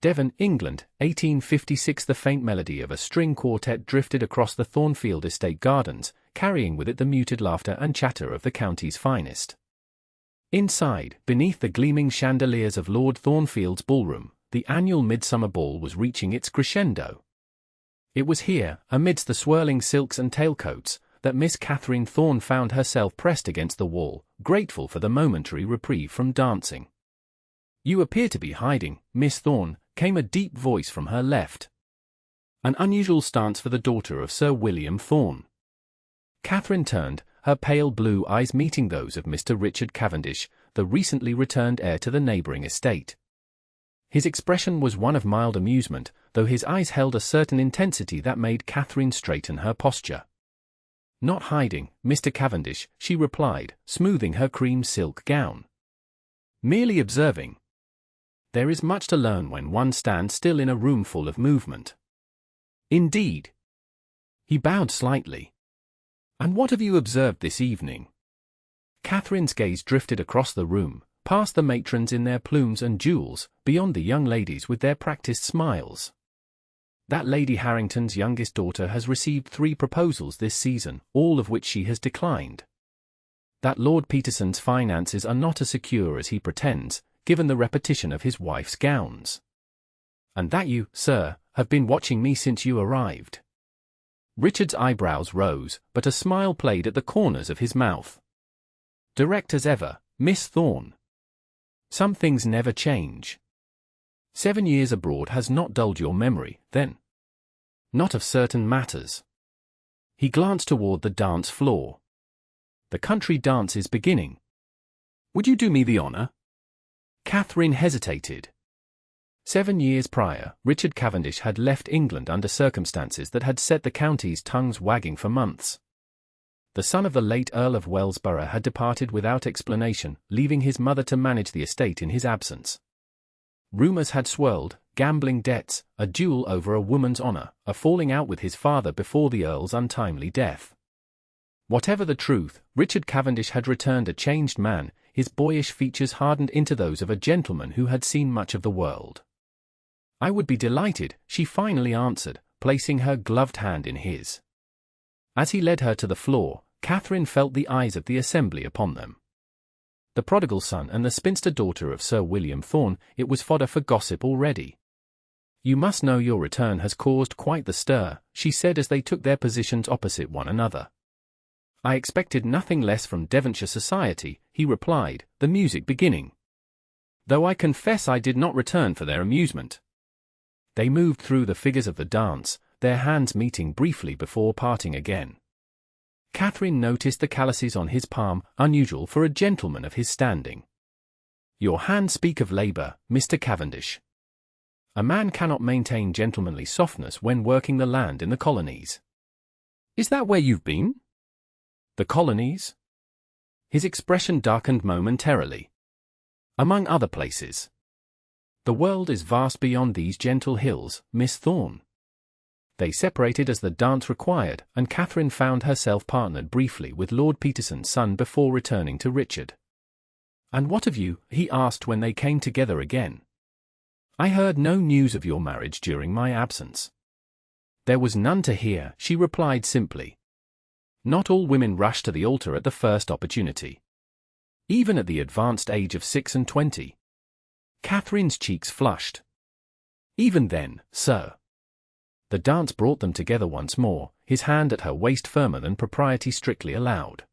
Devon, England, 1856. The faint melody of a string quartet drifted across the Thornfield estate gardens, carrying with it the muted laughter and chatter of the county's finest. Inside, beneath the gleaming chandeliers of Lord Thornfield's ballroom, the annual midsummer ball was reaching its crescendo. It was here, amidst the swirling silks and tailcoats, that Miss Katherine Thorne found herself pressed against the wall, grateful for the momentary reprieve from dancing. "You appear to be hiding, Miss Thorne," came a deep voice from her left. An unusual stance for the daughter of Sir William Thorne. Katherine turned, her pale blue eyes meeting those of Mr. Richard Cavendish, the recently returned heir to the neighbouring estate. His expression was one of mild amusement, though his eyes held a certain intensity that made Katherine straighten her posture. "Not hiding, Mr. Cavendish," she replied, smoothing her cream silk gown. "Merely observing. There is much to learn when one stands still in a room full of movement." "Indeed." He bowed slightly. "And what have you observed this evening?" Katherine's gaze drifted across the room, past the matrons in their plumes and jewels, beyond the young ladies with their practised smiles. "That Lady Harrington's youngest daughter has received 3 proposals this season, all of which she has declined. That Lord Peterson's finances are not as secure as he pretends, given the repetition of his wife's gowns. And that you, sir, have been watching me since you arrived." Richard's eyebrows rose, but a smile played at the corners of his mouth. "Direct as ever, Miss Thorne. Some things never change. 7 years abroad has not dulled your memory, then?" "Not of certain matters." He glanced toward the dance floor. "The country dance is beginning. Would you do me the honor?" Katherine hesitated. 7 years prior, Richard Cavendish had left England under circumstances that had set the county's tongues wagging for months. The son of the late Earl of Wellsborough had departed without explanation, leaving his mother to manage the estate in his absence. Rumours had swirled: gambling debts, a duel over a woman's honour, a falling out with his father before the Earl's untimely death. Whatever the truth, Richard Cavendish had returned a changed man, his boyish features hardened into those of a gentleman who had seen much of the world. "I would be delighted," she finally answered, placing her gloved hand in his. As he led her to the floor, Katherine felt the eyes of the assembly upon them. The prodigal son and the spinster daughter of Sir William Thorne, it was fodder for gossip already. "You must know your return has caused quite the stir," she said as they took their positions opposite one another. "I expected nothing less from Devonshire society," he replied, the music beginning. "Though I confess I did not return for their amusement." They moved through the figures of the dance, their hands meeting briefly before parting again. Katherine noticed the calluses on his palm, unusual for a gentleman of his standing. "Your hands speak of labour, Mr. Cavendish. A man cannot maintain gentlemanly softness when working the land in the colonies." "Is that where you've been?" "The colonies?" His expression darkened momentarily. "Among other places. The world is vast beyond these gentle hills, Miss Thorne." They separated as the dance required, and Katherine found herself partnered briefly with Lord Peterson's son before returning to Richard. "And what of you?" he asked when they came together again. "I heard no news of your marriage during my absence." "There was none to hear," she replied simply. "Not all women rush to the altar at the first opportunity. Even at the advanced age of 26." Katherine's cheeks flushed. "Even then, sir." The dance brought them together once more, his hand at her waist firmer than propriety strictly allowed.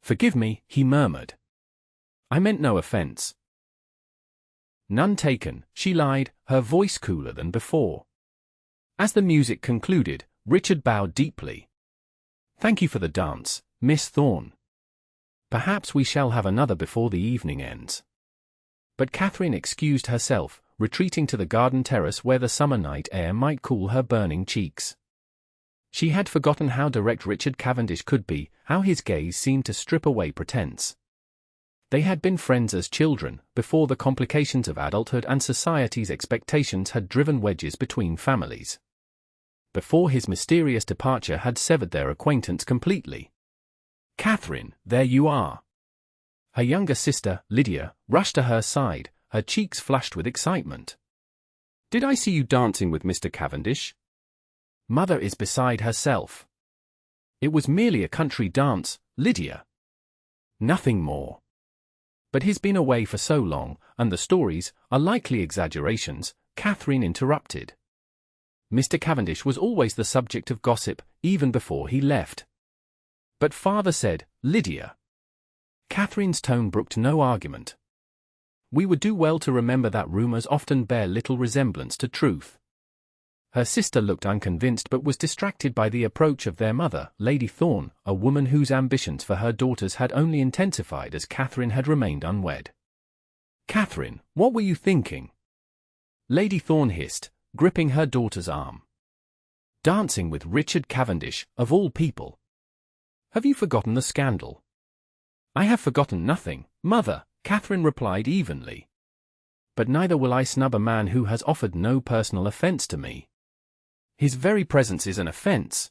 "Forgive me," he murmured. "I meant no offence." "None taken," she lied, her voice cooler than before. As the music concluded, Richard bowed deeply. "Thank you for the dance, Miss Thorne. Perhaps we shall have another before the evening ends." But Katherine excused herself, retreating to the garden terrace where the summer night air might cool her burning cheeks. She had forgotten how direct Richard Cavendish could be, how his gaze seemed to strip away pretense. They had been friends as children, before the complications of adulthood and society's expectations had driven wedges between families. Before his mysterious departure had severed their acquaintance completely. "Katherine, there you are." Her younger sister, Lydia, rushed to her side, her cheeks flushed with excitement. Did I see you dancing with Mr. Cavendish? Mother is beside herself. It was merely a country dance, Lydia. Nothing more. But he's been away for so long, and the stories are likely exaggerations, Catherine interrupted. Mr. Cavendish was always the subject of gossip, even before he left. But father said, Lydia. Catherine's tone brooked no argument. We would do well to remember that rumours often bear little resemblance to truth. Her sister looked unconvinced but was distracted by the approach of their mother, Lady Thorne, a woman whose ambitions for her daughters had only intensified as Catherine had remained unwed. Catherine, what were you thinking? Lady Thorne hissed, gripping her daughter's arm. Dancing with Richard Cavendish, of all people. Have you forgotten the scandal? I have forgotten nothing, mother, Catherine replied evenly. But neither will I snub a man who has offered no personal offence to me. His very presence is an offence.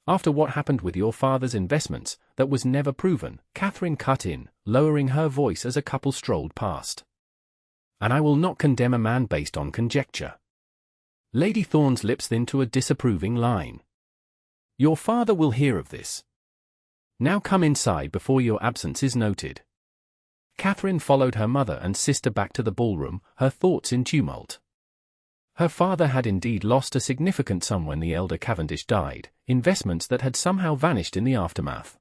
After what happened with your father's investments, that was never proven, Catherine cut in, lowering her voice as a couple strolled past. And I will not condemn a man based on conjecture. Lady Thorne's lips thinned to a disapproving line. Your father will hear of this. Now come inside before your absence is noted. Catherine followed her mother and sister back to the ballroom, her thoughts in tumult. Her father had indeed lost a significant sum when the elder Cavendish died, investments that had somehow vanished in the aftermath.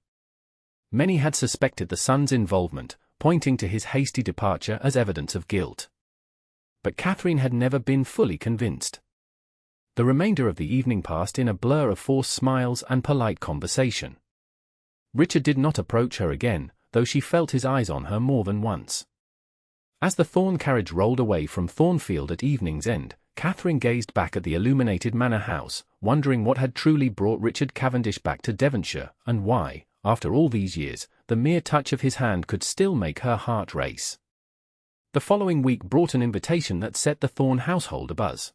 Many had suspected the son's involvement, pointing to his hasty departure as evidence of guilt. But Catherine had never been fully convinced. The remainder of the evening passed in a blur of forced smiles and polite conversation. Richard did not approach her again, though she felt his eyes on her more than once. As the Thorne carriage rolled away from Thornfield at evening's end, Catherine gazed back at the illuminated manor house, wondering what had truly brought Richard Cavendish back to Devonshire, and why, after all these years, the mere touch of his hand could still make her heart race. The following week brought an invitation that set the Thorne household abuzz.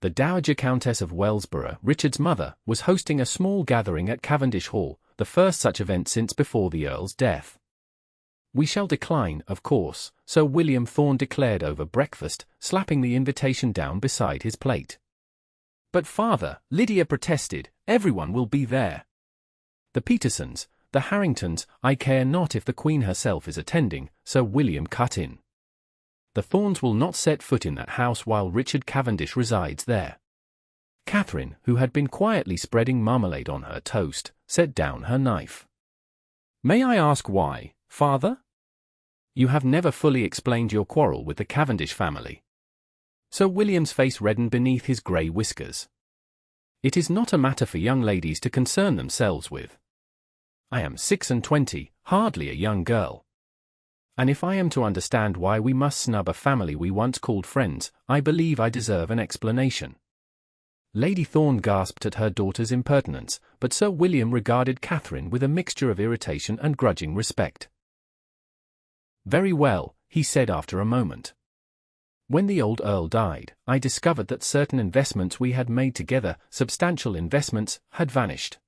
The Dowager Countess of Wellsborough, Richard's mother, was hosting a small gathering at Cavendish Hall, the first such event since before the Earl's death. We shall decline, of course, Sir William Thorne declared over breakfast, slapping the invitation down beside his plate. But father, Lydia protested, everyone will be there. The Petersons, the Harringtons, I care not if the Queen herself is attending, Sir William cut in. The Thornes will not set foot in that house while Richard Cavendish resides there. Catherine, who had been quietly spreading marmalade on her toast, set down her knife. May I ask why, father? You have never fully explained your quarrel with the Cavendish family. Sir William's face reddened beneath his grey whiskers. It is not a matter for young ladies to concern themselves with. I am 26, hardly a young girl. And if I am to understand why we must snub a family we once called friends, I believe I deserve an explanation. Lady Thorne gasped at her daughter's impertinence, but Sir William regarded Catherine with a mixture of irritation and grudging respect. Very well, he said after a moment. When the old Earl died, I discovered that certain investments we had made together, substantial investments, had vanished.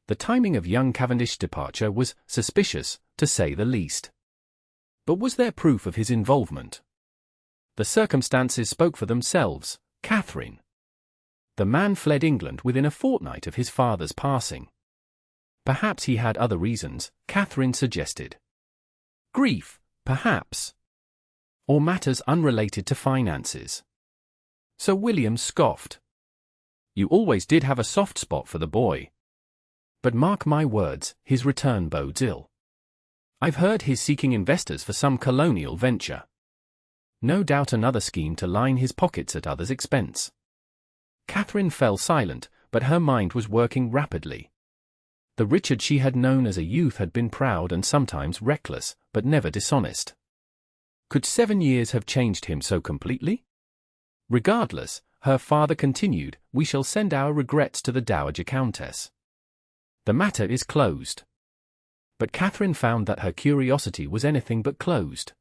The timing of young Cavendish's departure was suspicious, to say the least. But was there proof of his involvement? The circumstances spoke for themselves, Catherine. The man fled England within a fortnight of his father's passing. Perhaps he had other reasons, Catherine suggested. Grief, perhaps. Or matters unrelated to finances. Sir William scoffed. You always did have a soft spot for the boy. But mark my words, his return bodes ill. I've heard he's seeking investors for some colonial venture. No doubt another scheme to line his pockets at others' expense. Catherine fell silent, but her mind was working rapidly. The Richard she had known as a youth had been proud and sometimes reckless, but never dishonest. Could 7 years have changed him so completely? Regardless, her father continued, we shall send our regrets to the Dowager Countess. The matter is closed. But Catherine found that her curiosity was anything but closed.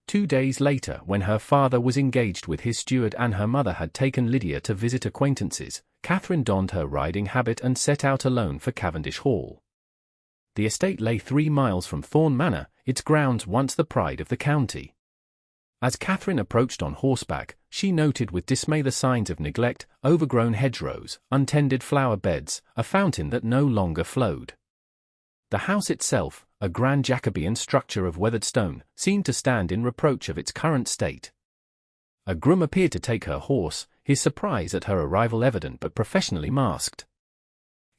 2 days later, when her father was engaged with his steward and her mother had taken Lydia to visit acquaintances, Catherine donned her riding habit and set out alone for Cavendish Hall. The estate lay 3 miles from Thorne Manor, its grounds once the pride of the county. As Catherine approached on horseback, she noted with dismay the signs of neglect: overgrown hedgerows, untended flower beds, a fountain that no longer flowed. The house itself, a grand Jacobean structure of weathered stone, seemed to stand in reproach of its current state. A groom appeared to take her horse, his surprise at her arrival evident but professionally masked.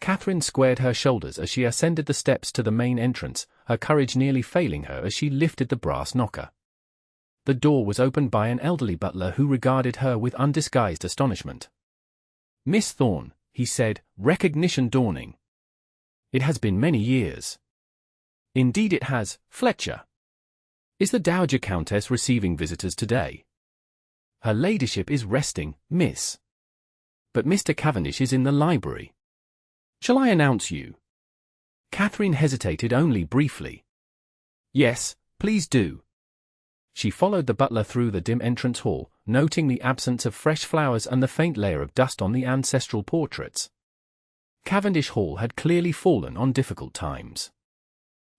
Catherine squared her shoulders as she ascended the steps to the main entrance, her courage nearly failing her as she lifted the brass knocker. The door was opened by an elderly butler who regarded her with undisguised astonishment. "Miss Thorne," he said, recognition dawning. "It has been many years." "Indeed it has, Fletcher. Is the Dowager Countess receiving visitors today?" "Her ladyship is resting, miss. But Mr. Cavendish is in the library. Shall I announce you?" Catherine hesitated only briefly. "Yes, please do." She followed the butler through the dim entrance hall, noting the absence of fresh flowers and the faint layer of dust on the ancestral portraits. Cavendish Hall had clearly fallen on difficult times.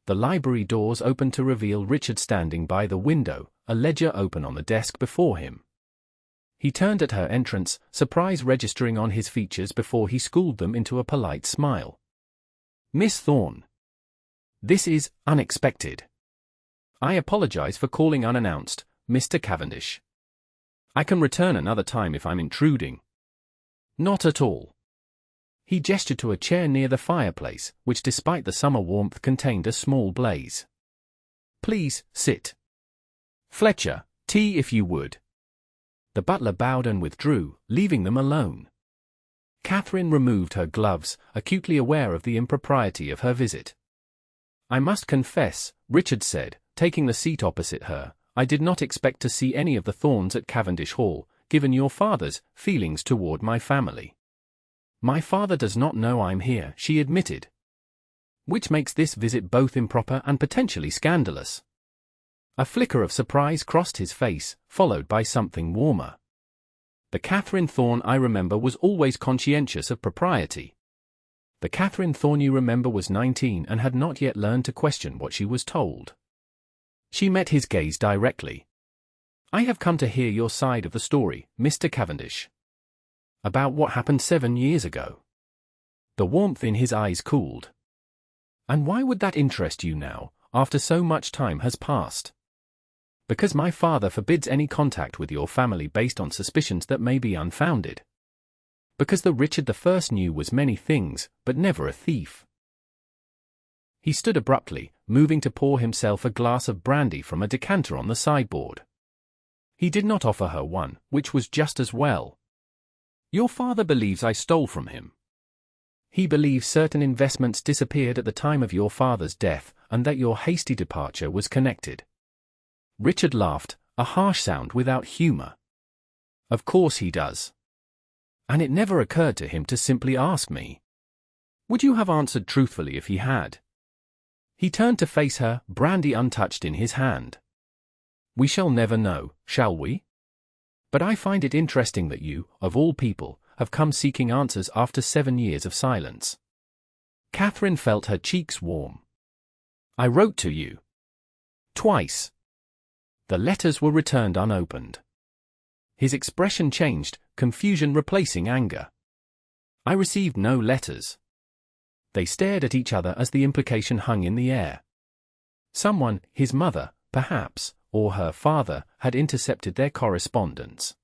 The library doors opened to reveal Richard standing by the window, a ledger open on the desk before him. He turned at her entrance, surprise registering on his features before he schooled them into a polite smile. "Miss Thorne. This is unexpected. I apologize for calling unannounced, Mr. Cavendish. I can return another time if I'm intruding." "Not at all." He gestured to a chair near the fireplace, which despite the summer warmth contained a small blaze. "Please, sit. Fletcher, tea if you would." The butler bowed and withdrew, leaving them alone. Catherine removed her gloves, acutely aware of the impropriety of her visit. "I must confess," Richard said, taking the seat opposite her, "I did not expect to see any of the Thornes at Cavendish Hall, given your father's feelings toward my family." "My father does not know I'm here," she admitted. "Which makes this visit both improper and potentially scandalous." A flicker of surprise crossed his face, followed by something warmer. "The Katherine Thorne I remember was always conscientious of propriety. The Katherine Thorne you remember was 19 and had not yet learned to question what she was told." She met his gaze directly. "I have come to hear your side of the story, Mr. Cavendish. About what happened 7 years ago." The warmth in his eyes cooled. "And why would that interest you now, after so much time has passed?" "Because my father forbids any contact with your family based on suspicions that may be unfounded. Because the Richard I knew was many things, but never a thief." He stood abruptly, moving to pour himself a glass of brandy from a decanter on the sideboard. He did not offer her one, which was just as well. "Your father believes I stole from him. He believes certain investments disappeared at the time of your father's death, and that your hasty departure was connected." Richard laughed, a harsh sound without humor. "Of course he does. And it never occurred to him to simply ask me. Would you have answered truthfully if he had?" He turned to face her, brandy untouched in his hand. "We shall never know, shall we? But I find it interesting that you, of all people, have come seeking answers after 7 years of silence." Catherine felt her cheeks warm. "I wrote to you. Twice." The letters were returned unopened. His expression changed, confusion replacing anger. "I received no letters." They stared at each other as the implication hung in the air. Someone, his mother, perhaps, or her father, had intercepted their correspondence.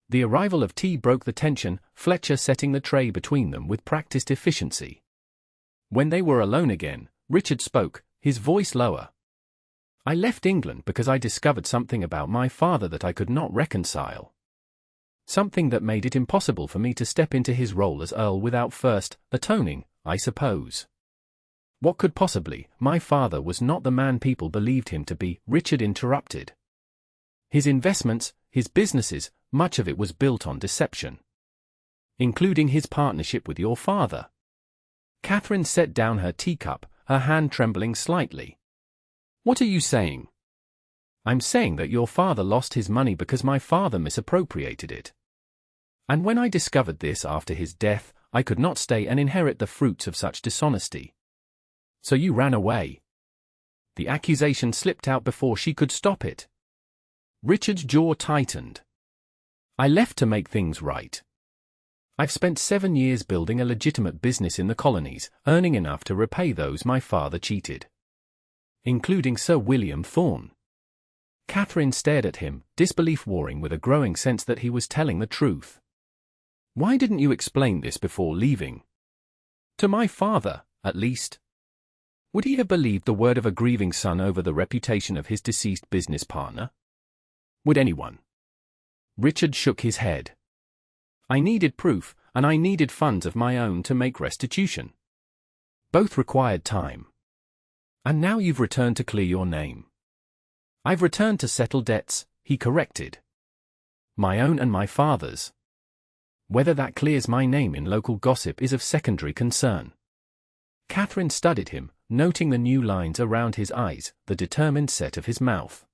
The arrival of tea broke the tension, Fletcher setting the tray between them with practiced efficiency. When they were alone again, Richard spoke, his voice lower. "I left England because I discovered something about my father that I could not reconcile. Something that made it impossible for me to step into his role as Earl without first atoning, I suppose." "What could possibly? My father was not the man people believed him to be," Richard interrupted. "His investments, his businesses, much of it was built on deception. Including his partnership with your father." Catherine set down her teacup, her hand trembling slightly. "What are you saying?" "I'm saying that your father lost his money because my father misappropriated it. And when I discovered this after his death, I could not stay and inherit the fruits of such dishonesty. So you ran away." The accusation slipped out before she could stop it. Richard's jaw tightened. I left to make things right. I've spent 7 years building a legitimate business in the colonies, earning enough to repay those my father cheated. Including Sir William Thorne. Katherine stared at him, disbelief warring with a growing sense that he was telling the truth. Why didn't you explain this before leaving? To my father, at least. Would he have believed the word of a grieving son over the reputation of his deceased business partner? Would anyone? Richard shook his head. I needed proof, and I needed funds of my own to make restitution. Both required time. And now you've returned to clear your name. I've returned to settle debts, he corrected. My own and my father's. Whether that clears my name in local gossip is of secondary concern. Katherine studied him, noting the new lines around his eyes, the determined set of his mouth.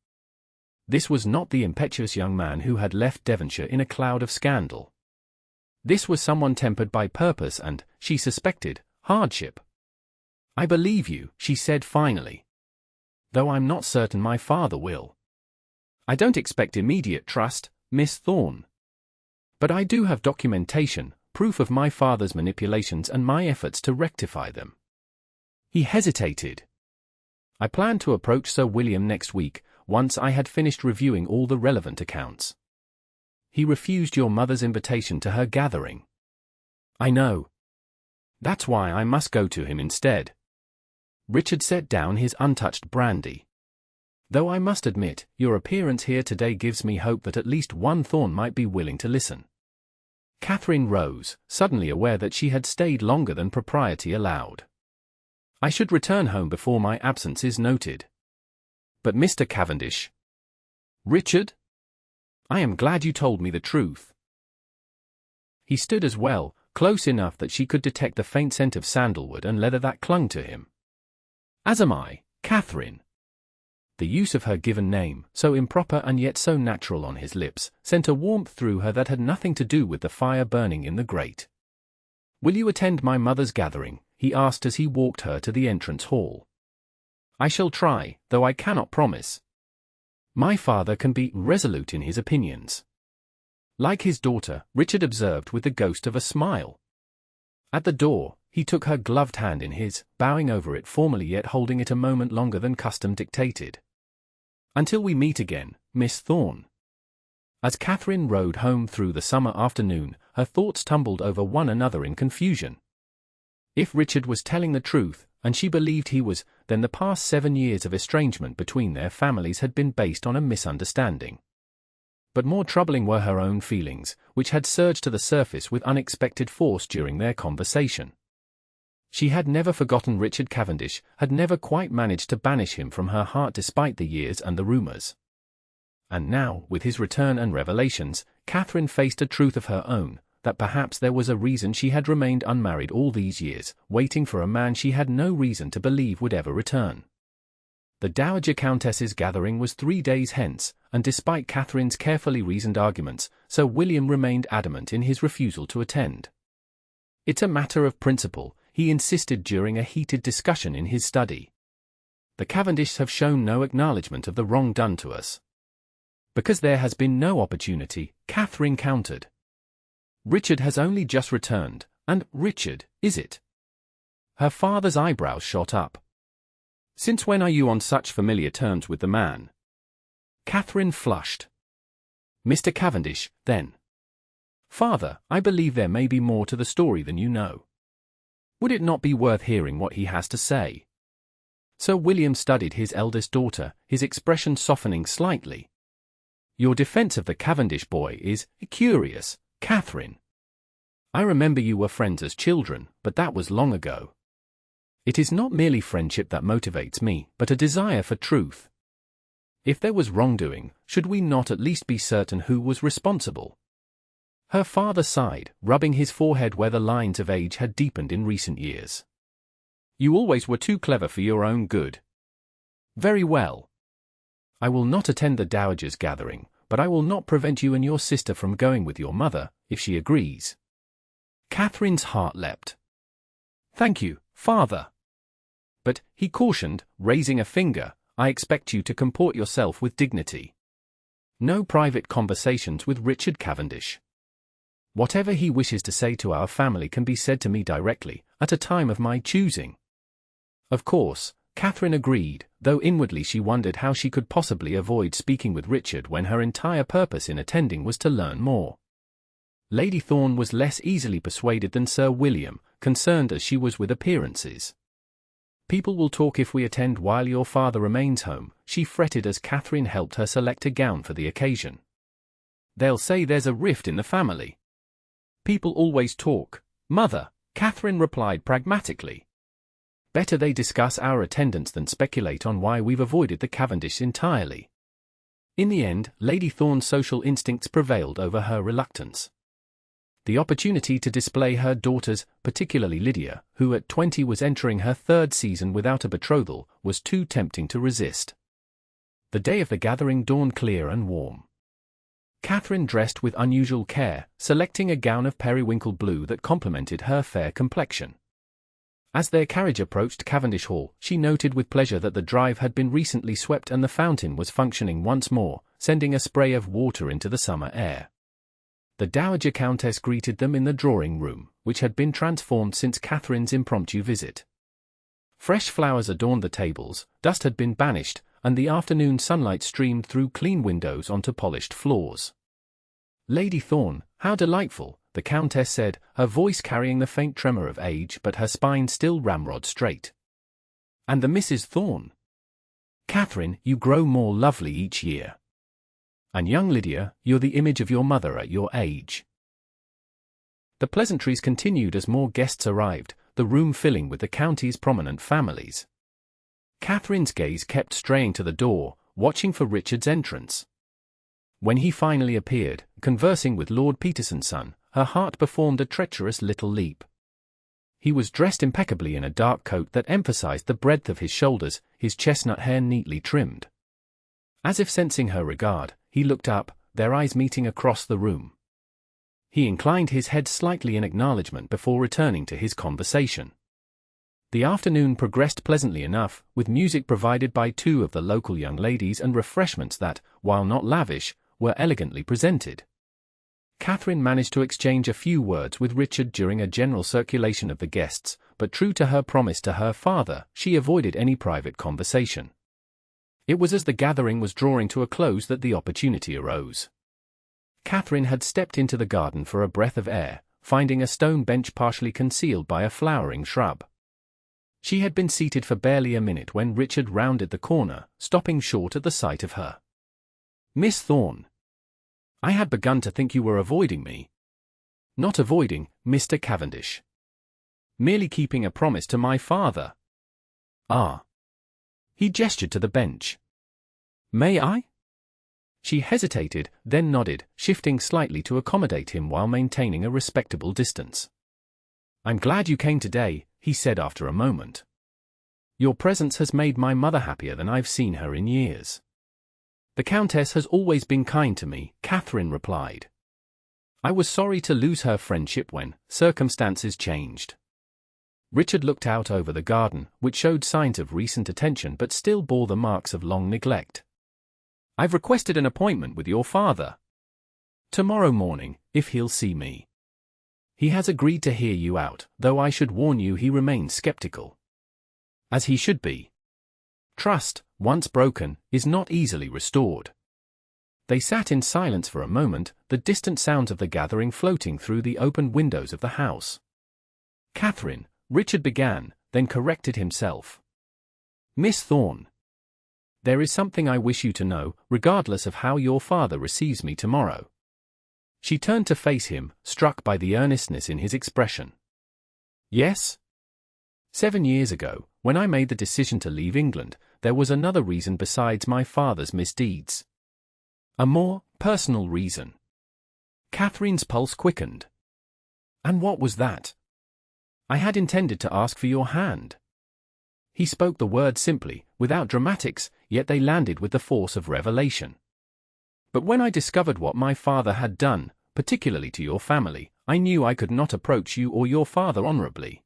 This was not the impetuous young man who had left Devonshire in a cloud of scandal. This was someone tempered by purpose and, she suspected, hardship. I believe you, she said finally. Though I'm not certain my father will. I don't expect immediate trust, Miss Thorne. But I do have documentation, proof of my father's manipulations and my efforts to rectify them. He hesitated. I plan to approach Sir William next week, once I had finished reviewing all the relevant accounts. He refused your mother's invitation to her gathering. I know. That's why I must go to him instead. Richard set down his untouched brandy. Though I must admit, your appearance here today gives me hope that at least one Thorne might be willing to listen. Katherine rose, suddenly aware that she had stayed longer than propriety allowed. I should return home before my absence is noted. But Mr. Cavendish. Richard? I am glad you told me the truth. He stood as well, close enough that she could detect the faint scent of sandalwood and leather that clung to him. As am I, Katherine. The use of her given name, so improper and yet so natural on his lips, sent a warmth through her that had nothing to do with the fire burning in the grate. Will you attend my mother's gathering? He asked as he walked her to the entrance hall. I shall try, though I cannot promise. My father can be resolute in his opinions. Like his daughter, Richard observed with the ghost of a smile. At the door, he took her gloved hand in his, bowing over it formally yet holding it a moment longer than custom dictated. Until we meet again, Miss Thorne. As Katherine rode home through the summer afternoon, her thoughts tumbled over one another in confusion. If Richard was telling the truth, and she believed he was, then the past 7 years of estrangement between their families had been based on a misunderstanding. But more troubling were her own feelings, which had surged to the surface with unexpected force during their conversation. She had never forgotten Richard Cavendish, had never quite managed to banish him from her heart despite the years and the rumours. And now, with his return and revelations, Katherine faced a truth of her own, that perhaps there was a reason she had remained unmarried all these years, waiting for a man she had no reason to believe would ever return. The Dowager Countess's gathering was 3 days hence, and despite Katherine's carefully reasoned arguments, Sir William remained adamant in his refusal to attend. It's a matter of principle, he insisted during a heated discussion in his study. The Cavendishs have shown no acknowledgement of the wrong done to us. Because there has been no opportunity, Katherine countered. Richard has only just returned, and Richard, is it? Her father's eyebrows shot up. Since when are you on such familiar terms with the man? Katherine flushed. Mr. Cavendish, then. Father, I believe there may be more to the story than you know. Would it not be worth hearing what he has to say? Sir William studied his eldest daughter, his expression softening slightly. Your defence of the Cavendish boy is curious, Katherine. I remember you were friends as children, but that was long ago. It is not merely friendship that motivates me, but a desire for truth. If there was wrongdoing, should we not at least be certain who was responsible? Her father sighed, rubbing his forehead where the lines of age had deepened in recent years. You always were too clever for your own good. Very well. I will not attend the Dowager's gathering, but I will not prevent you and your sister from going with your mother, if she agrees. Katherine's heart leapt. Thank you, father. But, he cautioned, raising a finger, I expect you to comport yourself with dignity. No private conversations with Richard Cavendish. Whatever he wishes to say to our family can be said to me directly, at a time of my choosing. Of course, Katherine agreed, though inwardly she wondered how she could possibly avoid speaking with Richard when her entire purpose in attending was to learn more. Lady Thorne was less easily persuaded than Sir William, concerned as she was with appearances. People will talk if we attend while your father remains home, she fretted as Katherine helped her select a gown for the occasion. They'll say there's a rift in the family. People always talk, mother, Katherine replied pragmatically. Better they discuss our attendance than speculate on why we've avoided the Cavendish entirely. In the end, Lady Thorne's social instincts prevailed over her reluctance. The opportunity to display her daughters, particularly Lydia, who at 20 was entering her third season without a betrothal, was too tempting to resist. The day of the gathering dawned clear and warm. Katherine dressed with unusual care, selecting a gown of periwinkle blue that complemented her fair complexion. As their carriage approached Cavendish Hall, she noted with pleasure that the drive had been recently swept and the fountain was functioning once more, sending a spray of water into the summer air. The Dowager Countess greeted them in the drawing-room, which had been transformed since Catherine's impromptu visit. Fresh flowers adorned the tables, dust had been banished, and the afternoon sunlight streamed through clean windows onto polished floors. "Lady Thorne, how delightful," the Countess said, her voice carrying the faint tremor of age but her spine still ramrod straight. "And the Mrs. Thorne? Katherine, you grow more lovely each year. And young Lydia, you're the image of your mother at your age." The pleasantries continued as more guests arrived, the room filling with the county's prominent families. Katherine's gaze kept straying to the door, watching for Richard's entrance. When he finally appeared, conversing with Lord Peterson's son, her heart performed a treacherous little leap. He was dressed impeccably in a dark coat that emphasized the breadth of his shoulders, his chestnut hair neatly trimmed. As if sensing her regard, he looked up, their eyes meeting across the room. He inclined his head slightly in acknowledgement before returning to his conversation. The afternoon progressed pleasantly enough, with music provided by two of the local young ladies and refreshments that, while not lavish, were elegantly presented. Katherine managed to exchange a few words with Richard during a general circulation of the guests, but true to her promise to her father, she avoided any private conversation. It was as the gathering was drawing to a close that the opportunity arose. Katherine had stepped into the garden for a breath of air, finding a stone bench partially concealed by a flowering shrub. She had been seated for barely a minute when Richard rounded the corner, stopping short at the sight of her. "Miss Thorne. I had begun to think you were avoiding me." "Not avoiding, Mr. Cavendish. Merely keeping a promise to my father." "Ah." He gestured to the bench. "May I?" She hesitated, then nodded, shifting slightly to accommodate him while maintaining a respectable distance. "I'm glad you came today," he said after a moment. "Your presence has made my mother happier than I've seen her in years." "The Countess has always been kind to me," Katherine replied. "I was sorry to lose her friendship when circumstances changed." Richard looked out over the garden, which showed signs of recent attention but still bore the marks of long neglect. "I've requested an appointment with your father. Tomorrow morning, if he'll see me. He has agreed to hear you out, though I should warn you he remains skeptical. As he should be. Trust, once broken, is not easily restored." They sat in silence for a moment, the distant sounds of the gathering floating through the open windows of the house. "Katherine," Richard began, then corrected himself. "Miss Thorne. There is something I wish you to know, regardless of how your father receives me tomorrow." She turned to face him, struck by the earnestness in his expression. "Yes?" 7 years ago, when I made the decision to leave England, there was another reason besides my father's misdeeds. A more personal reason. Katherine's pulse quickened. "And what was that?" "I had intended to ask for your hand." He spoke the words simply, without dramatics, yet they landed with the force of revelation. "But when I discovered what my father had done, particularly to your family, I knew I could not approach you or your father honorably.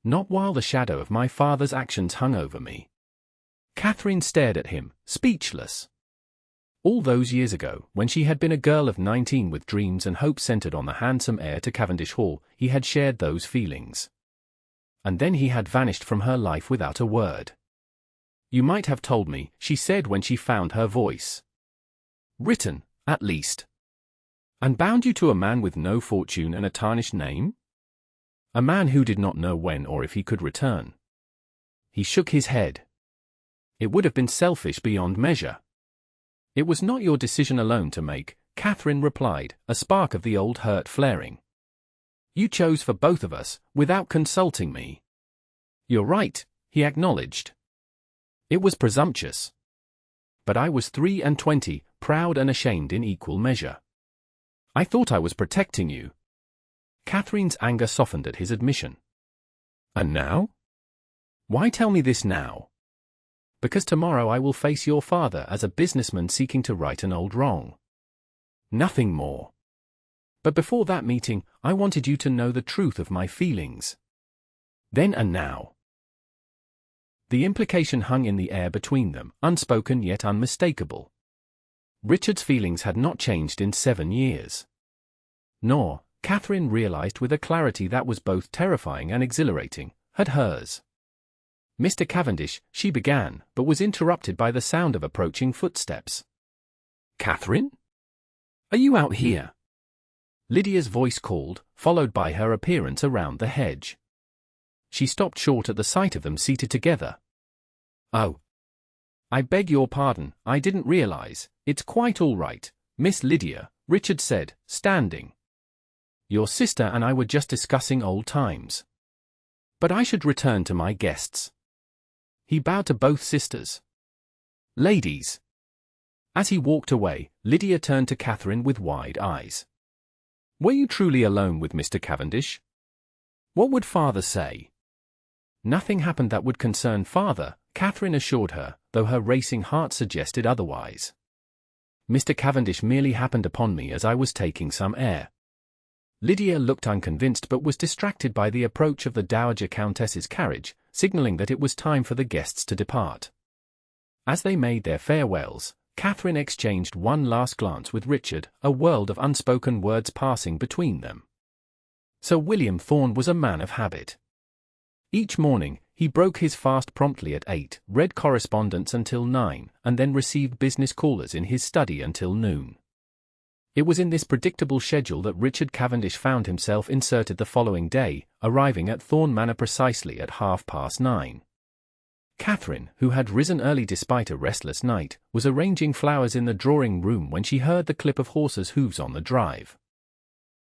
Not while the shadow of my father's actions hung over me." Katherine stared at him, speechless. All those years ago, when she had been a girl of 19 with dreams and hopes centered on the handsome heir to Cavendish Hall, he had shared those feelings. And then he had vanished from her life without a word. "You might have told me," she said when she found her voice. "Written, at least. And bound you to a man with no fortune and a tarnished name? A man who did not know when or if he could return." He shook his head. "It would have been selfish beyond measure." "It was not your decision alone to make," Katherine replied, a spark of the old hurt flaring. "You chose for both of us, without consulting me." "You're right," he acknowledged. "It was presumptuous. But I was 23, proud and ashamed in equal measure. I thought I was protecting you." Katherine's anger softened at his admission. "And now?" "Why tell me this now?" "Because tomorrow I will face your father as a businessman seeking to right an old wrong. Nothing more. But before that meeting, I wanted you to know the truth of my feelings. Then and now." The implication hung in the air between them, unspoken yet unmistakable. Richard's feelings had not changed in 7 years. Nor, Katherine realized with a clarity that was both terrifying and exhilarating, had hers. "Mr. Cavendish," she began, but was interrupted by the sound of approaching footsteps. "Katherine? Are you out here?" Lydia's voice called, followed by her appearance around the hedge. She stopped short at the sight of them seated together. "Oh. I beg your pardon, I didn't realize. It's quite all right, Miss Lydia," Richard said, standing. "Your sister and I were just discussing old times. But I should return to my guests." He bowed to both sisters. "Ladies." As he walked away, Lydia turned to Katherine with wide eyes. "Were you truly alone with Mr. Cavendish? What would father say?" "Nothing happened that would concern father," Katherine assured her, though her racing heart suggested otherwise. "Mr. Cavendish merely happened upon me as I was taking some air." Lydia looked unconvinced but was distracted by the approach of the Dowager Countess's carriage, signaling that it was time for the guests to depart. As they made their farewells, Katherine exchanged one last glance with Richard, a world of unspoken words passing between them. Sir William Thorne was a man of habit. Each morning, he broke his fast promptly at 8, read correspondence until 9, and then received business callers in his study until noon. It was in this predictable schedule that Richard Cavendish found himself inserted the following day, arriving at Thorne Manor precisely at 9:30. Katherine, who had risen early despite a restless night, was arranging flowers in the drawing-room when she heard the clip of horses' hooves on the drive.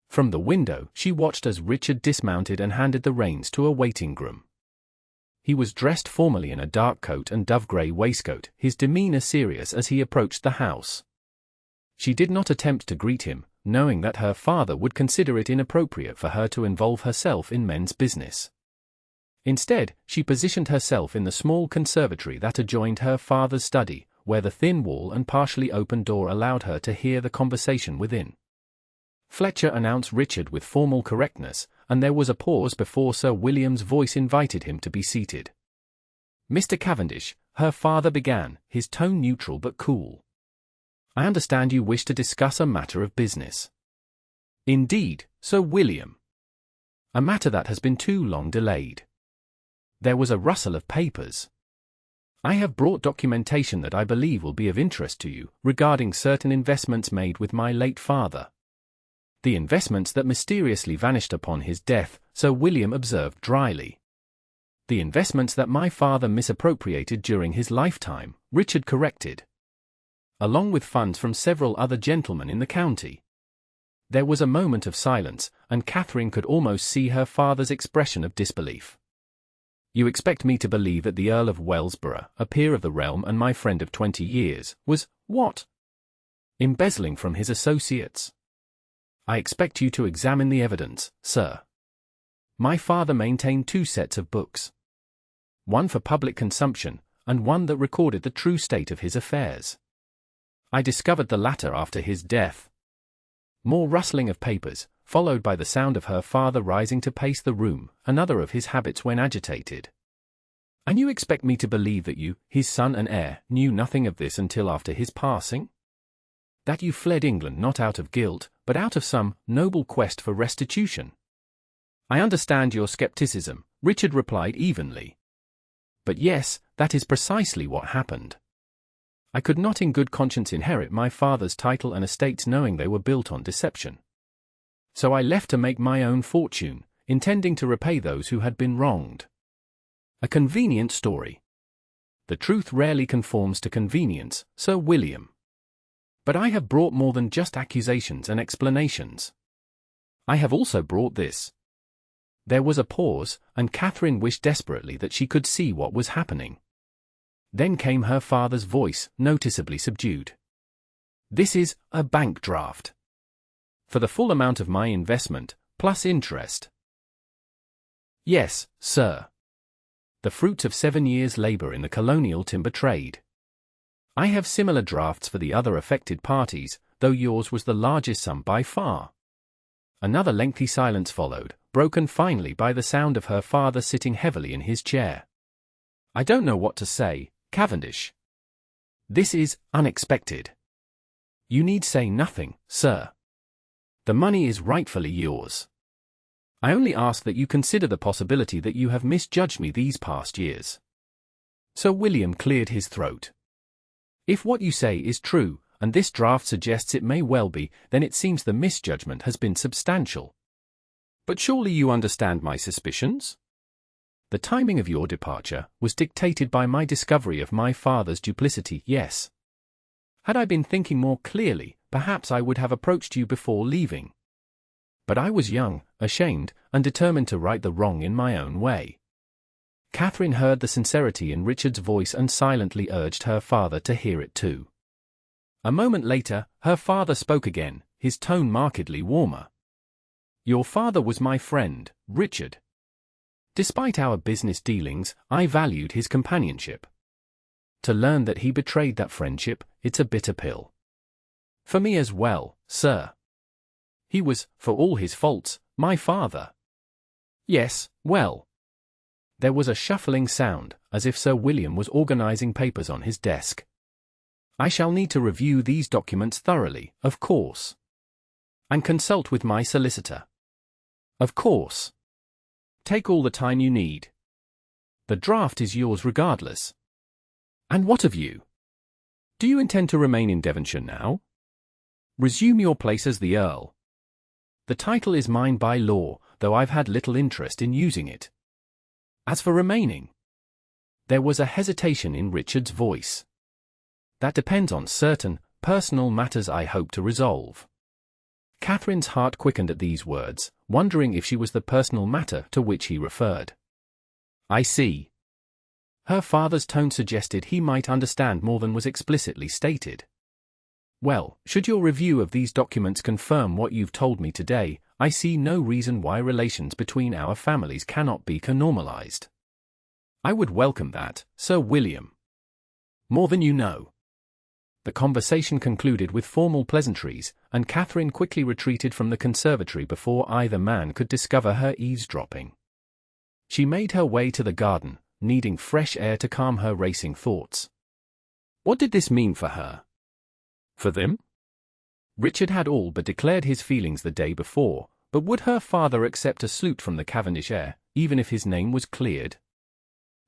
From the window, she watched as Richard dismounted and handed the reins to a waiting groom. He was dressed formally in a dark coat and dove-grey waistcoat, his demeanor serious as he approached the house. She did not attempt to greet him, knowing that her father would consider it inappropriate for her to involve herself in men's business. Instead, she positioned herself in the small conservatory that adjoined her father's study, where the thin wall and partially open door allowed her to hear the conversation within. Fletcher announced Richard with formal correctness, and there was a pause before Sir William's voice invited him to be seated. "Mr. Cavendish," her father began, his tone neutral but cool. "I understand you wish to discuss a matter of business." "Indeed, Sir William. A matter that has been too long delayed." There was a rustle of papers. "I have brought documentation that I believe will be of interest to you, regarding certain investments made with my late father." "The investments that mysteriously vanished upon his death," Sir William observed dryly. "The investments that my father misappropriated during his lifetime," Richard corrected. "Along with funds from several other gentlemen in the county." There was a moment of silence, and Katherine could almost see her father's expression of disbelief. "You expect me to believe that the Earl of Wellsborough, a peer of the realm and my friend of 20 years, was, what? Embezzling from his associates? I expect you to examine the evidence, sir. My father maintained 2 sets of books. One for public consumption, and one that recorded the true state of his affairs. I discovered the latter after his death." More rustling of papers, followed by the sound of her father rising to pace the room, another of his habits when agitated. "And you expect me to believe that you, his son and heir, knew nothing of this until after his passing?" That you fled England not out of guilt, but out of some noble quest for restitution. I understand your skepticism, Richard replied evenly. But yes, that is precisely what happened. I could not in good conscience inherit my father's title and estates knowing they were built on deception. So I left to make my own fortune, intending to repay those who had been wronged. A convenient story. The truth rarely conforms to convenience, Sir William. But I have brought more than just accusations and explanations. I have also brought this. There was a pause, and Katherine wished desperately that she could see what was happening. Then came her father's voice, noticeably subdued. This is a bank draft. For the full amount of my investment, plus interest. Yes, sir. The fruits of 7 years' labor in the colonial timber trade. I have similar drafts for the other affected parties, though yours was the largest sum by far. Another lengthy silence followed, broken finally by the sound of her father sitting heavily in his chair. I don't know what to say, Cavendish. This is unexpected. You need say nothing, sir. The money is rightfully yours. I only ask that you consider the possibility that you have misjudged me these past years. Sir William cleared his throat. If what you say is true, and this draft suggests it may well be, then it seems the misjudgment has been substantial. But surely you understand my suspicions? The timing of your departure was dictated by my discovery of my father's duplicity, yes. Had I been thinking more clearly, perhaps I would have approached you before leaving. But I was young, ashamed, and determined to right the wrong in my own way. Katherine heard the sincerity in Richard's voice and silently urged her father to hear it too. A moment later, her father spoke again, his tone markedly warmer. Your father was my friend, Richard. Despite our business dealings, I valued his companionship. To learn that he betrayed that friendship, it's a bitter pill. For me as well, sir. He was, for all his faults, my father. Yes, well. There was a shuffling sound, as if Sir William was organizing papers on his desk. I shall need to review these documents thoroughly, of course. And consult with my solicitor. Of course. Take all the time you need. The draft is yours regardless. And what of you? Do you intend to remain in Devonshire now? Resume your place as the Earl. The title is mine by law, though I've had little interest in using it. As for remaining, there was a hesitation in Richard's voice. That depends on certain, personal matters I hope to resolve. Katherine's heart quickened at these words, wondering if she was the personal matter to which he referred. I see. Her father's tone suggested he might understand more than was explicitly stated. Well, should your review of these documents confirm what you've told me today, I see no reason why relations between our families cannot be normalized. I would welcome that, Sir William. More than you know. The conversation concluded with formal pleasantries, and Katherine quickly retreated from the conservatory before either man could discover her eavesdropping. She made her way to the garden, needing fresh air to calm her racing thoughts. What did this mean for her? For them? Richard had all but declared his feelings the day before, but would her father accept a salute from the Cavendish heir, even if his name was cleared?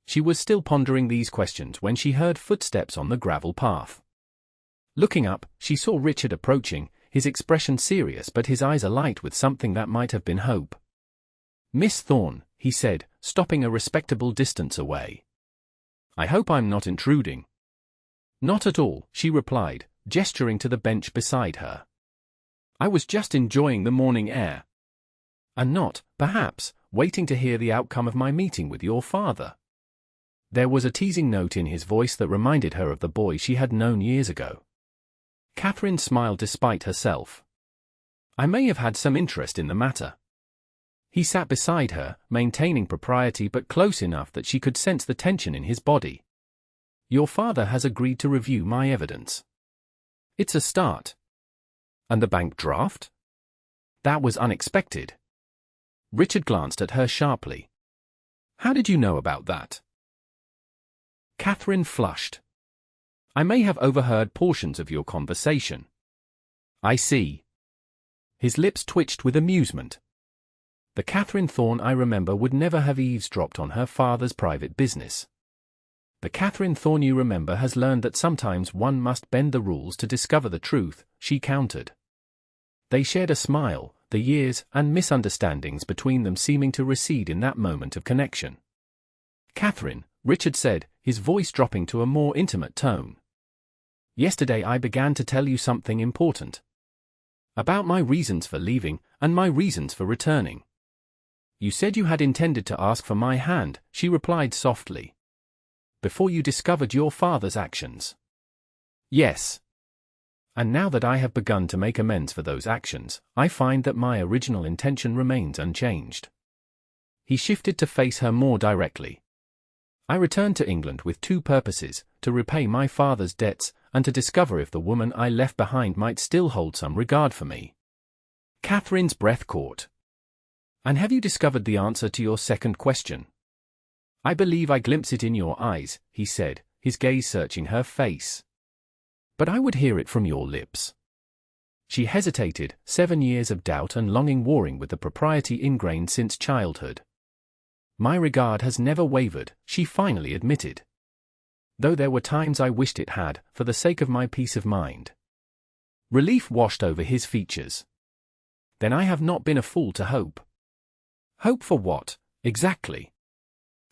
She was still pondering these questions when she heard footsteps on the gravel path. Looking up, she saw Richard approaching, his expression serious but his eyes alight with something that might have been hope. Miss Thorne, he said, stopping a respectable distance away. I hope I'm not intruding. Not at all, she replied, gesturing to the bench beside her. I was just enjoying the morning air. And not, perhaps, waiting to hear the outcome of my meeting with your father. There was a teasing note in his voice that reminded her of the boy she had known years ago. Katherine smiled despite herself. I may have had some interest in the matter. He sat beside her, maintaining propriety but close enough that she could sense the tension in his body. Your father has agreed to review my evidence. It's a start. And the bank draft? That was unexpected. Richard glanced at her sharply. How did you know about that? Katherine flushed. I may have overheard portions of your conversation. I see. His lips twitched with amusement. The Katherine Thorne I remember would never have eavesdropped on her father's private business. The Katherine Thorne you remember has learned that sometimes one must bend the rules to discover the truth, she countered. They shared a smile, the years and misunderstandings between them seeming to recede in that moment of connection. Katherine, Richard said, his voice dropping to a more intimate tone. Yesterday I began to tell you something important. About my reasons for leaving, and my reasons for returning. You said you had intended to ask for my hand, she replied softly. Before you discovered your father's actions. Yes. And now that I have begun to make amends for those actions, I find that my original intention remains unchanged. He shifted to face her more directly. I returned to England with two purposes, to repay my father's debts, and to discover if the woman I left behind might still hold some regard for me. Catherine's breath caught. And have you discovered the answer to your second question? I believe I glimpse it in your eyes, he said, his gaze searching her face. But I would hear it from your lips. She hesitated, 7 years of doubt and longing warring with the propriety ingrained since childhood. My regard has never wavered, she finally admitted. Though there were times I wished it had, for the sake of my peace of mind. Relief washed over his features. Then I have not been a fool to hope. Hope for what, exactly?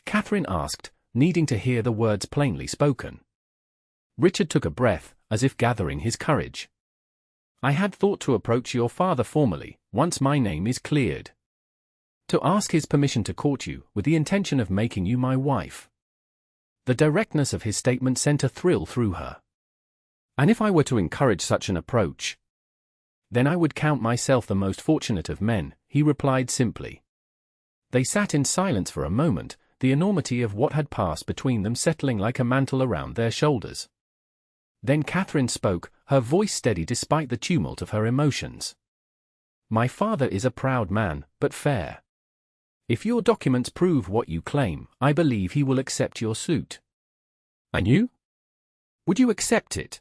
Katherine asked, needing to hear the words plainly spoken. Richard took a breath, as if gathering his courage. I had thought to approach your father formally, once my name is cleared. To ask his permission to court you, with the intention of making you my wife. The directness of his statement sent a thrill through her. And if I were to encourage such an approach? Then I would count myself the most fortunate of men, he replied simply. They sat in silence for a moment, the enormity of what had passed between them settling like a mantle around their shoulders. Then Katherine spoke, her voice steady despite the tumult of her emotions. My father is a proud man, but fair. If your documents prove what you claim, I believe he will accept your suit. And you? Would you accept it?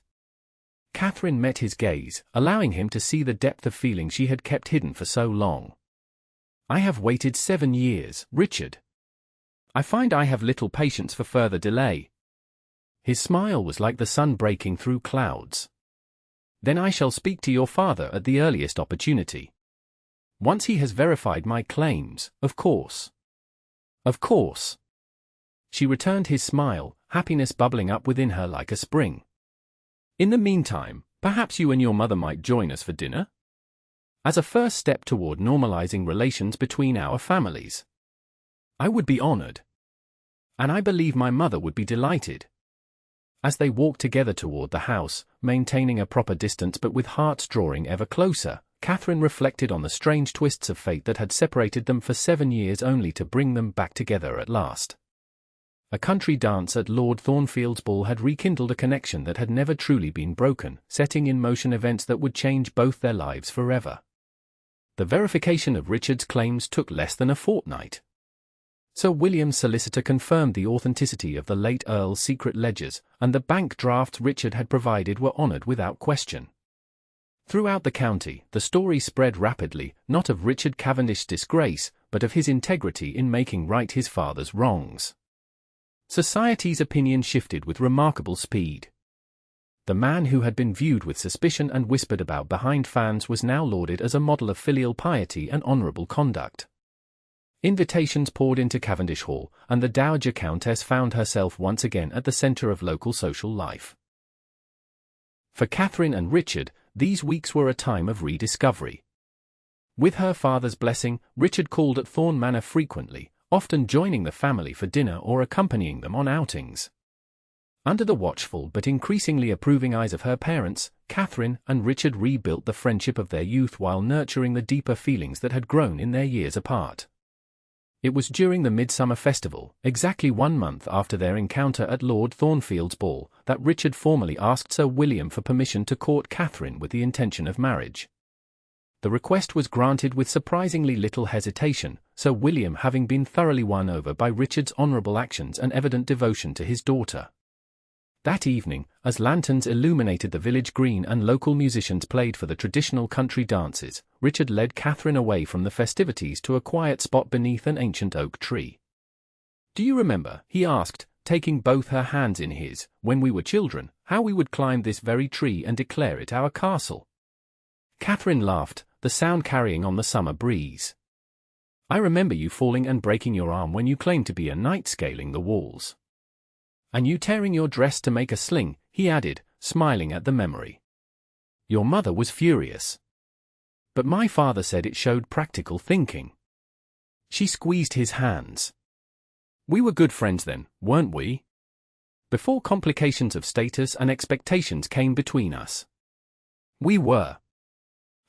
Katherine met his gaze, allowing him to see the depth of feeling she had kept hidden for so long. I have waited 7 years, Richard. I find I have little patience for further delay. His smile was like the sun breaking through clouds. Then I shall speak to your father at the earliest opportunity. Once he has verified my claims, of course. Of course. She returned his smile, happiness bubbling up within her like a spring. In the meantime, perhaps you and your mother might join us for dinner? As a first step toward normalizing relations between our families. I would be honored. And I believe my mother would be delighted. As they walked together toward the house, maintaining a proper distance but with hearts drawing ever closer, Katherine reflected on the strange twists of fate that had separated them for 7 years only to bring them back together at last. A country dance at Lord Thornfield's ball had rekindled a connection that had never truly been broken, setting in motion events that would change both their lives forever. The verification of Richard's claims took less than a fortnight. Sir William's solicitor confirmed the authenticity of the late Earl's secret ledgers, and the bank drafts Richard had provided were honoured without question. Throughout the county, the story spread rapidly, not of Richard Cavendish's disgrace, but of his integrity in making right his father's wrongs. Society's opinion shifted with remarkable speed. The man who had been viewed with suspicion and whispered about behind fans was now lauded as a model of filial piety and honourable conduct. Invitations poured into Cavendish Hall, and the Dowager Countess found herself once again at the centre of local social life. For Katherine and Richard, these weeks were a time of rediscovery. With her father's blessing, Richard called at Thorne Manor frequently, often joining the family for dinner or accompanying them on outings. Under the watchful but increasingly approving eyes of her parents, Katherine and Richard rebuilt the friendship of their youth while nurturing the deeper feelings that had grown in their years apart. It was during the midsummer festival, exactly 1 month after their encounter at Lord Thornfield's ball, that Richard formally asked Sir William for permission to court Katherine with the intention of marriage. The request was granted with surprisingly little hesitation, Sir William having been thoroughly won over by Richard's honourable actions and evident devotion to his daughter. That evening, as lanterns illuminated the village green and local musicians played for the traditional country dances, Richard led Katherine away from the festivities to a quiet spot beneath an ancient oak tree. "Do you remember," he asked, taking both her hands in his, "when we were children, how we would climb this very tree and declare it our castle?" Katherine laughed, the sound carrying on the summer breeze. "I remember you falling and breaking your arm when you claimed to be a knight scaling the walls. And you tearing your dress to make a sling," he added, smiling at the memory. "Your mother was furious. But my father said it showed practical thinking." She squeezed his hands. "We were good friends then, weren't we? Before complications of status and expectations came between us. We were.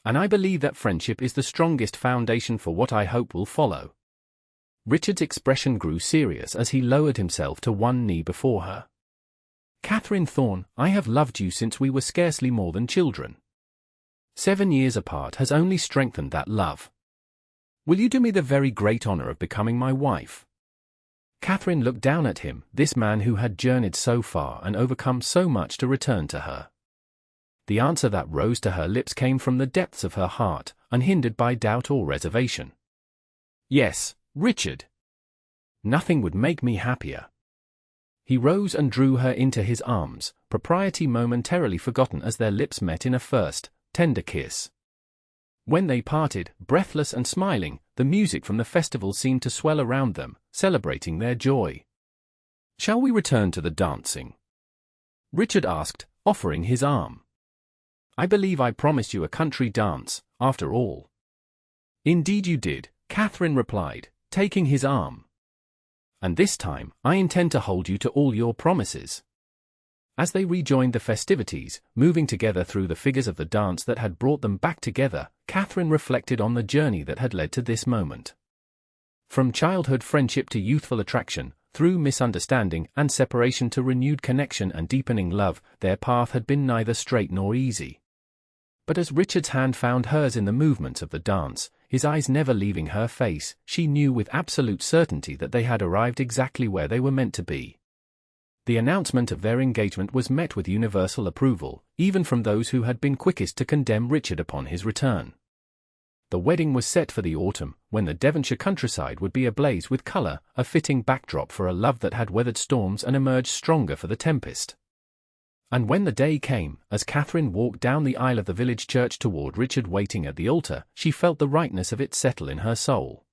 And I believe that friendship is the strongest foundation for what I hope will follow." Richard's expression grew serious as he lowered himself to one knee before her. "Katherine Thorne, I have loved you since we were scarcely more than children. 7 years apart has only strengthened that love. Will you do me the very great honor of becoming my wife?" Katherine looked down at him, this man who had journeyed so far and overcome so much to return to her. The answer that rose to her lips came from the depths of her heart, unhindered by doubt or reservation. "Yes, Richard. Nothing would make me happier." He rose and drew her into his arms, propriety momentarily forgotten as their lips met in a first, tender kiss. When they parted, breathless and smiling, the music from the festival seemed to swell around them, celebrating their joy. "Shall we return to the dancing?" Richard asked, offering his arm. "I believe I promised you a country dance, after all." "Indeed you did," Katherine replied, taking his arm. "And this time, I intend to hold you to all your promises." As they rejoined the festivities, moving together through the figures of the dance that had brought them back together, Katherine reflected on the journey that had led to this moment. From childhood friendship to youthful attraction, through misunderstanding and separation to renewed connection and deepening love, their path had been neither straight nor easy. But as Richard's hand found hers in the movements of the dance, his eyes never leaving her face, she knew with absolute certainty that they had arrived exactly where they were meant to be. The announcement of their engagement was met with universal approval, even from those who had been quickest to condemn Richard upon his return. The wedding was set for the autumn, when the Devonshire countryside would be ablaze with colour, a fitting backdrop for a love that had weathered storms and emerged stronger for the tempest. And when the day came, as Katherine walked down the aisle of the village church toward Richard waiting at the altar, she felt the rightness of it settle in her soul.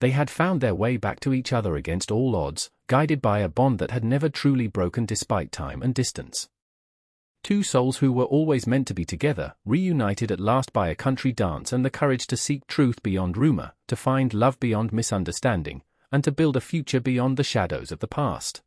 They had found their way back to each other against all odds, guided by a bond that had never truly broken despite time and distance. Two souls who were always meant to be together, reunited at last by a country dance and the courage to seek truth beyond rumor, to find love beyond misunderstanding, and to build a future beyond the shadows of the past.